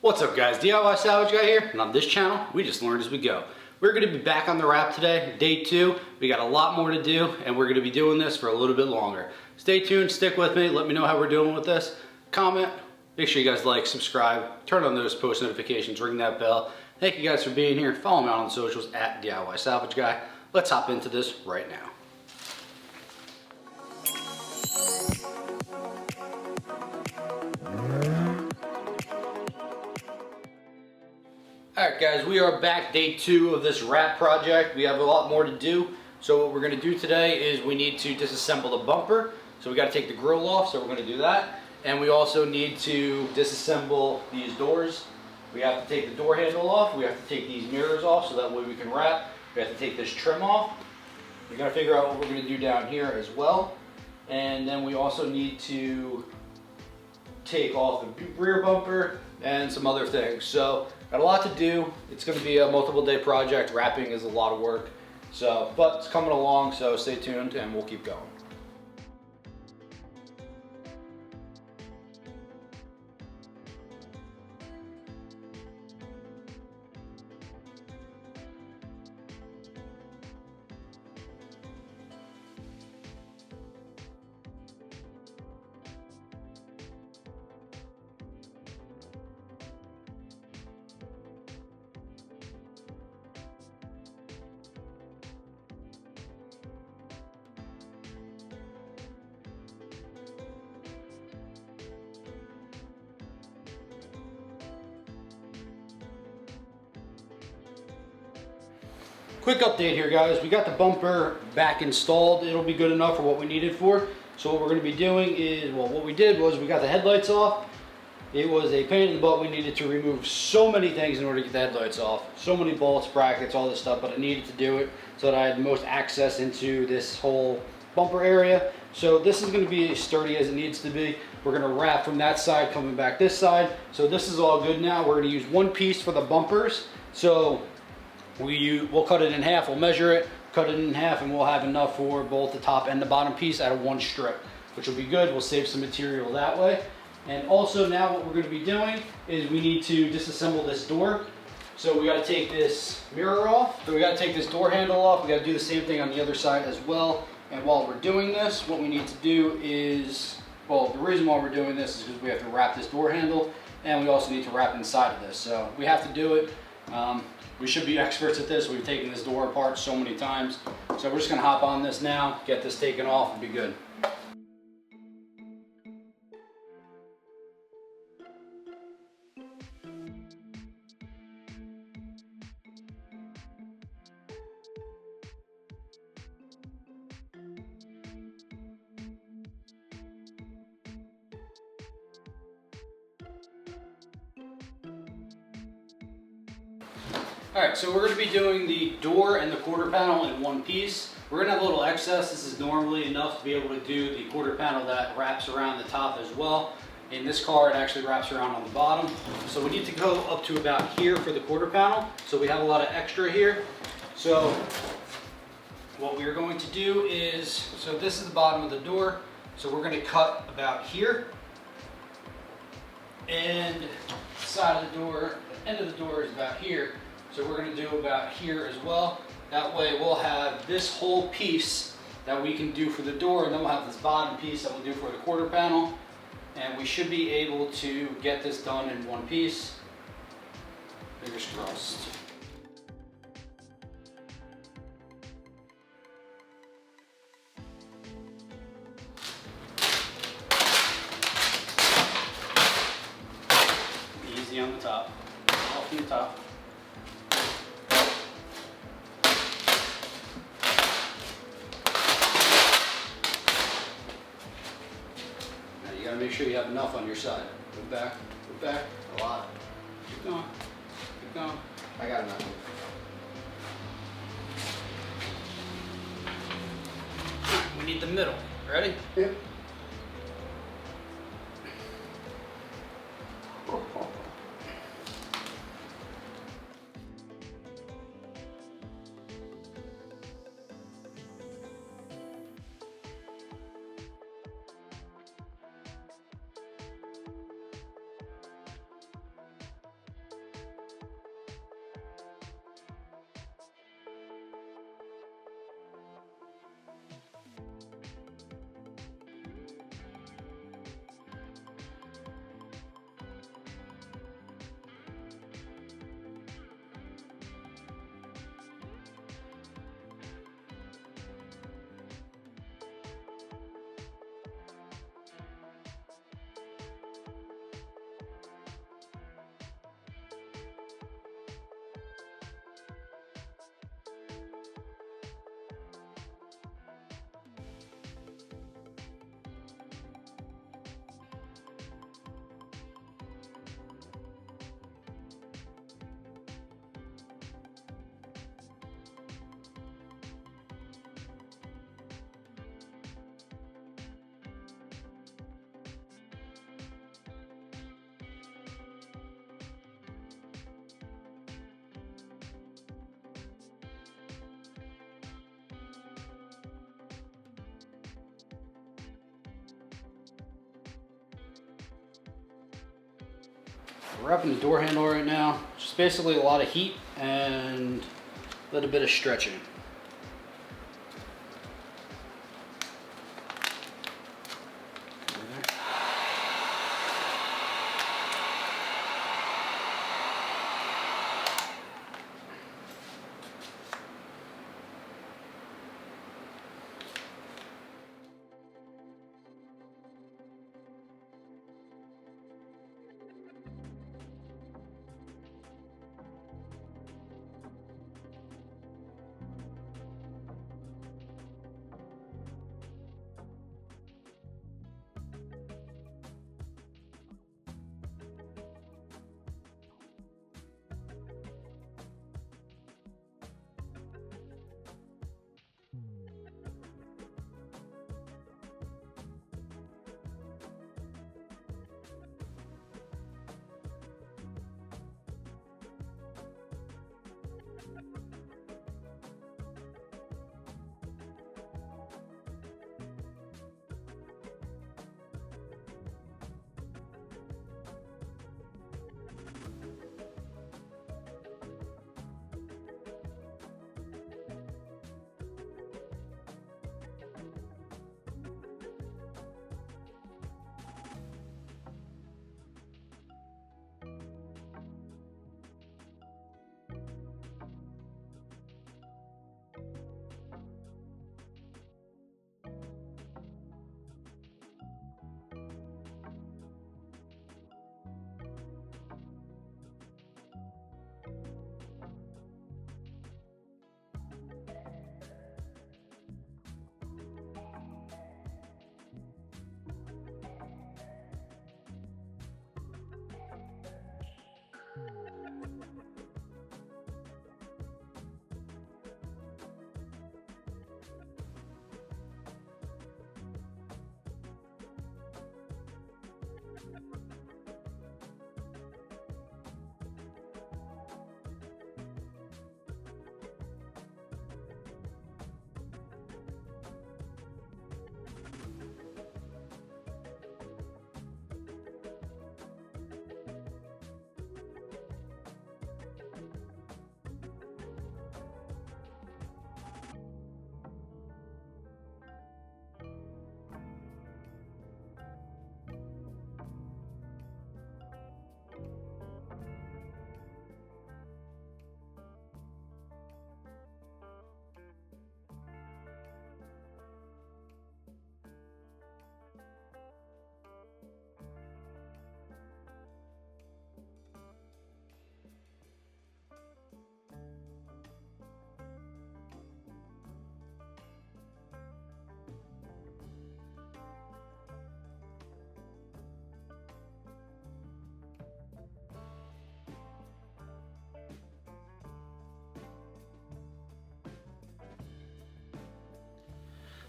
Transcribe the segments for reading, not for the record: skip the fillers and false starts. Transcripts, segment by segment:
What's up guys, DIY Salvage Guy here, and on this channel, we just learn as we go. We're gonna be back on the wrap today, day 2. We got a lot more to do, and we're gonna be doing this for a little bit longer. Stay tuned, stick with me, let me know how we're doing with this. Comment, make sure you guys like, subscribe, turn on those post notifications, ring that bell. Thank you guys for being here. Follow me on the socials at DIY Salvage Guy. Let's hop into this right now. Alright guys, we are back day 2 of this wrap project. We have a lot more to do. So what we're going to do today is we need to disassemble the bumper. So we got to take the grill off, so we're going to do that. And we also need to disassemble these doors. We have to take the door handle off. We have to take these mirrors off so that way we can wrap. We have to take this trim off. We got to figure out what we're going to do down here as well. And then we also need to take off the rear bumper and some other things. So got a lot to do. It's going to be a multiple day project. Wrapping is a lot of work. So, but it's coming along, so stay tuned and we'll keep going. Quick update here guys, we got the bumper back installed. It'll be good enough for what we need it for. So what we're going to be doing is, well, what we did was we got the headlights off. It was a pain in the butt. We needed to remove so many things in order to get the headlights off. So many bolts, brackets, all this stuff, but I needed to do it so that I had the most access into this whole bumper area. So this is going to be as sturdy as it needs to be. We're going to wrap from that side coming back this side. So this is all good now. We're going to use one piece for the bumpers. So we'll cut it in half, we'll measure it, cut it in half, and we'll have enough for both the top and the bottom piece out of one strip, which will be good. We'll save some material that way. And also now what we're going to be doing is we need to disassemble this door. So we got to take this mirror off. So we got to take this door handle off. We got to do the same thing on the other side as well. And while we're doing this, what we need to do is, well, the reason why we're doing this is because we have to wrap this door handle, and we also need to wrap inside of this. So we have to do it. We should be experts at this. We've taken this door apart so many times. So we're just gonna hop on this now, get this taken off, and be good. Alright, so we're going to be doing the door and the quarter panel in one piece. We're going to have a little excess. This is normally enough to be able to do the quarter panel that wraps around the top as well. In this car, it actually wraps around on the bottom. So we need to go up to about here for the quarter panel. So we have a lot of extra here. So what we're going to do is, so this is the bottom of the door. So we're going to cut about here. And the side of the door, the end of the door is about here. So we're going to do about here as well. That way we'll have this whole piece that we can do for the door, and then we'll have this bottom piece that we'll do for the quarter panel. And we should be able to get this done in one piece. Fingers crossed. Easy on the top, off the top. You gotta make sure you have enough on your side. Go back, a lot. Keep going, keep going. I got enough. We need the middle. Ready? Yep. We're wrapping the door handle right now. Just basically a lot of heat and a little bit of stretching.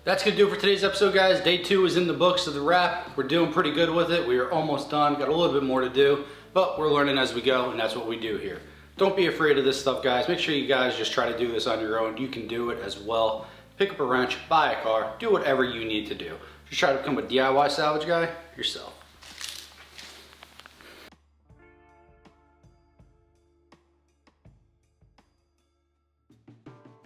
That's gonna do it for today's episode, guys. Day 2 is in the books of the wrap. We're doing pretty good with it. We are almost done. Got a little bit more to do, but we're learning as we go, and that's what we do here. Don't be afraid of this stuff, guys. Make sure you guys just try to do this on your own. You can do it as well. Pick up a wrench, buy a car, do whatever you need to do. Just try to become a DIY salvage guy yourself.